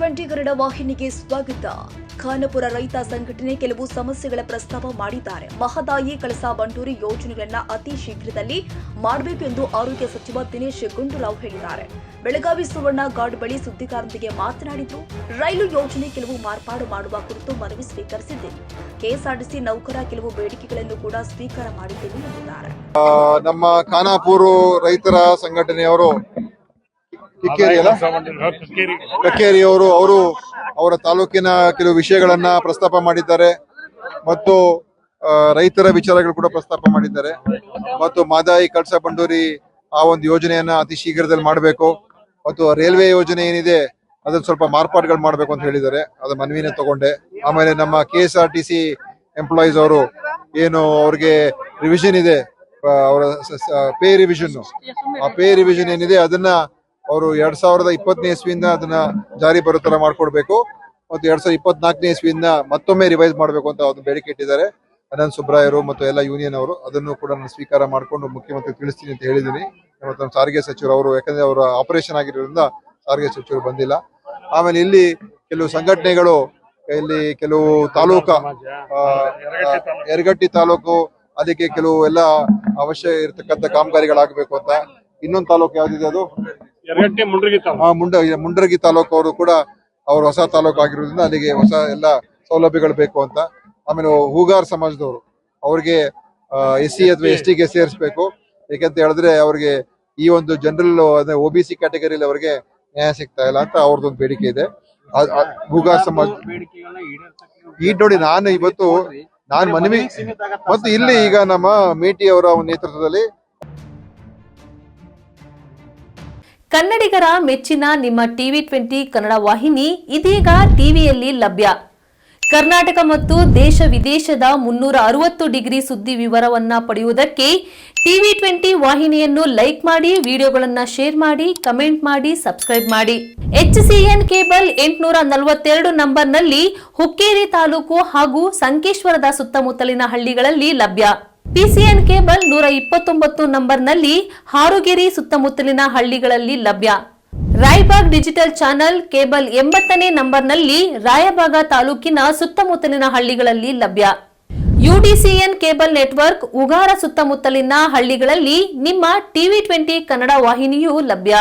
ಟಿವಿ20 ಕನ್ನಡ ವಾಹಿನಿಗೆ ಸ್ವಾಗತ. ಖಾನಾಪುರ ರೈತ ಸಂಘಟನೆ ಕೆಲವು ಸಮಸ್ಯೆಗಳ ಪ್ರಸ್ತಾಪ ಮಾಡಿದ್ದಾರೆ. ಮಹದಾಯಿ ಕಳಸಾ ಬಂಡೂರಿ ಯೋಜನೆಗಳನ್ನು ಅತಿ ಶೀಘ್ರದಲ್ಲಿ ಮಾಡಬೇಕು ಎಂದು ಆರೋಗ್ಯ ಸಚಿವ ದಿನೇಶ್ ಗುಂಡೂರಾವ್ ಹೇಳಿದ್ದಾರೆ. ಬೆಳಗಾವಿ ಸುವರ್ಣ ಗಾರ್ಡ್ ಬಳಿ ಸುದ್ದಿಗಾರರೊಂದಿಗೆ ಮಾತನಾಡಿದ್ದು, ರೈಲು ಯೋಜನೆ ಕೆಲವು ಮಾರ್ಪಾಡು ಮಾಡುವ ಕುರಿತು ಮನವಿ ಸ್ವೀಕರಿಸಿದ್ದೇನೆ. ಕೆಎಸ್ಆರ್ಟಿಸಿ ನೌಕರ ಕೆಲವು ಬೇಡಿಕೆಗಳನ್ನು ಕೂಡ ಸ್ವೀಕಾರ ಮಾಡಿದ್ದೇನೆ ಎಂದಿದ್ದಾರೆ. ನಮ್ಮ ಖಾನಾಪುರ ರೈತರ ಸಂಘಟನೆಯವರು ಕಕ್ಕೇರಿಯವರು ಅವರ ತಾಲೂಕಿನ ಕೆಲವು ವಿಷಯಗಳನ್ನ ಪ್ರಸ್ತಾಪ ಮಾಡಿದ್ದಾರೆ ಮತ್ತು ರೈತರ ವಿಚಾರಗಳು ಕೂಡ ಪ್ರಸ್ತಾಪ ಮಾಡಿದ್ದಾರೆ ಮತ್ತು ಮಹದಾಯಿ ಕಳಸಾ ಬಂಡೂರಿ ಆ ಒಂದು ಯೋಜನೆಯನ್ನ ಅತಿ ಶೀಘ್ರದಲ್ಲಿ ಮಾಡಬೇಕು ಮತ್ತು ರೈಲ್ವೆ ಯೋಜನೆ ಏನಿದೆ ಅದನ್ನ ಸ್ವಲ್ಪ ಮಾರ್ಪಾಡುಗಳು ಮಾಡಬೇಕು ಅಂತ ಹೇಳಿದ್ದಾರೆ. ಅದ ಮನವಿನ ತಗೊಂಡೆ. ಆಮೇಲೆ ನಮ್ಮ ಕೆಎಸ್ಆರ್ಟಿಸಿ ಎಂಪ್ಲಾಯೀಸ್ ಅವರು ಏನು ಅವ್ರಿಗೆ ರಿವಿಷನ್ ಇದೆ, ಅವರ ಪೇ ರಿವಿಷನ್, ಆ ಪೇ ರಿವಿಷನ್ ಏನಿದೆ ಅದನ್ನ ಅವರು 2020ನೇ ಇಸ್ವಿಯಿಂದ ಅದನ್ನ ಜಾರಿ ಬರೋ ತರ ಮಾಡ್ಕೊಡ್ಬೇಕು ಮತ್ತು 2024ನೇ ಇಸ್ವಿಯಿಂದ ಮತ್ತೊಮ್ಮೆ ರಿವೈಸ್ ಮಾಡಬೇಕು ಅಂತ ಒಂದು ಬೇಡಿಕೆ ಇಟ್ಟಿದ್ದಾರೆ. ಅನಂತ್ ಸುಬ್ರಾಯರು ಮತ್ತು ಎಲ್ಲ ಯೂನಿಯನ್ ಅವರು ಅದನ್ನು ಕೂಡ ನಾನು ಸ್ವೀಕಾರ ಮಾಡಿಕೊಂಡು ಮುಖ್ಯಮಂತ್ರಿ ತಿಳಿಸ್ತೀನಿ ಅಂತ ಹೇಳಿದ್ದೀನಿ. ಮತ್ತು ನಮ್ಮ ಸಾರಿಗೆ ಸಚಿವರು ಅವರು, ಯಾಕಂದ್ರೆ ಅವರ ಆಪರೇಷನ್ ಆಗಿರೋದ್ರಿಂದ ಸಾರಿಗೆ ಸಚಿವರು ಬಂದಿಲ್ಲ. ಆಮೇಲೆ ಇಲ್ಲಿ ಕೆಲವು ಸಂಘಟನೆಗಳು, ಇಲ್ಲಿ ಕೆಲವು ತಾಲೂಕಾ ಯರಗಟ್ಟಿ ತಾಲೂಕು, ಅದಕ್ಕೆ ಕೆಲವು ಎಲ್ಲ ಅವಶ್ಯ ಇರತಕ್ಕಂತ ಕಾಮಗಾರಿಗಳಾಗಬೇಕು ಅಂತ. ಇನ್ನೊಂದು ತಾಲೂಕು ಯಾವ್ದಿದೆ, ಅದು ಮುಂಡ್ರಗಿ ತಾಲೂಕು ಅವರು ಕೂಡ ಅವ್ರ ಹೊಸ ತಾಲೂಕು ಆಗಿರೋದ್ರಿಂದ ಅಲ್ಲಿಗೆ ಹೊಸ ಎಲ್ಲ ಸೌಲಭ್ಯಗಳು ಬೇಕು ಅಂತ. ಆಮೇಲೆ ಹೂಗಾರ್ ಸಮಾಜದವರು, ಅವ್ರಿಗೆ SC ಅಥವಾ ST ಗೆ ಸೇರಿಸಬೇಕು. ಯಾಕಂತ ಹೇಳಿದ್ರೆ ಅವ್ರಿಗೆ ಈ ಒಂದು ಜನರಲ್ OBC ಕ್ಯಾಟಗರಿಯಲ್ಲಿ ಅವ್ರಿಗೆ ನ್ಯಾಯ ಸಿಗ್ತಾ ಇಲ್ಲ ಅಂತ ಅವ್ರದ್ದೊಂದು ಬೇಡಿಕೆ ಇದೆ. ಹೂಗಾರ್ ಸಮಾಜ ನೋಡಿ, ನಾನು ಮನವಿ ಮತ್ತು ಇಲ್ಲಿ ಈಗ ನಮ್ಮ ಮೇಟಿ ಅವರ ನೇತೃತ್ವದಲ್ಲಿ ಕನ್ನಡಿಗರ ಮೆಚ್ಚಿನ ನಿಮ್ಮ ಟಿವಿ20 ಕನ್ನಡ ವಾಹಿನಿ ಇದೀಗ ಟಿವಿಯಲ್ಲಿ ಲಭ್ಯ. ಕರ್ನಾಟಕ ಮತ್ತು ದೇಶ ವಿದೇಶದ 360 ಡಿಗ್ರಿ ಸುದ್ದಿ ವಿವರವನ್ನ ಪಡೆಯುವುದಕ್ಕೆ ಟಿವಿ20 ವಾಹಿನಿಯನ್ನು ಲೈಕ್ ಮಾಡಿ, ವಿಡಿಯೋಗಳನ್ನು ಶೇರ್ ಮಾಡಿ, ಕಮೆಂಟ್ ಮಾಡಿ, ಸಬ್ಸ್ಕ್ರೈಬ್ ಮಾಡಿ. HCN ಕೇಬಲ್ 842 ನಂಬರ್ನಲ್ಲಿ ಹುಕ್ಕೇರಿ ತಾಲೂಕು ಹಾಗೂ ಸಂಕೇಶ್ವರದ ಸುತ್ತಮುತ್ತಲಿನ ಹಳ್ಳಿಗಳಲ್ಲಿ ಲಭ್ಯ. PCN ಕೇಬಲ್ 129 ನಂಬರ್ನಲ್ಲಿ ಹಾರುಗೆರೆ ಸುತ್ತಮುತ್ತಲಿನ ಹಳ್ಳಿಗಳಲ್ಲಿ ಲಭ್ಯ. ರಾಯಬಾಗ್ ಡಿಜಿಟಲ್ ಚಾನೆಲ್ ಕೇಬಲ್ 80ನೇ ನಂಬರ್ನಲ್ಲಿ ರಾಯಬಾಗ ತಾಲೂಕಿನ ಸುತ್ತಮುತ್ತಲಿನ ಹಳ್ಳಿಗಳಲ್ಲಿ ಲಭ್ಯ. UDCN ಕೇಬಲ್ ನೆಟ್ವರ್ಕ್ ಉಗಾರ ಸುತ್ತಮುತ್ತಲಿನ ಹಳ್ಳಿಗಳಲ್ಲಿ ನಿಮ್ಮ ಟಿವಿ20 ಕನ್ನಡ ವಾಹಿನಿಯೂ ಲಭ್ಯ.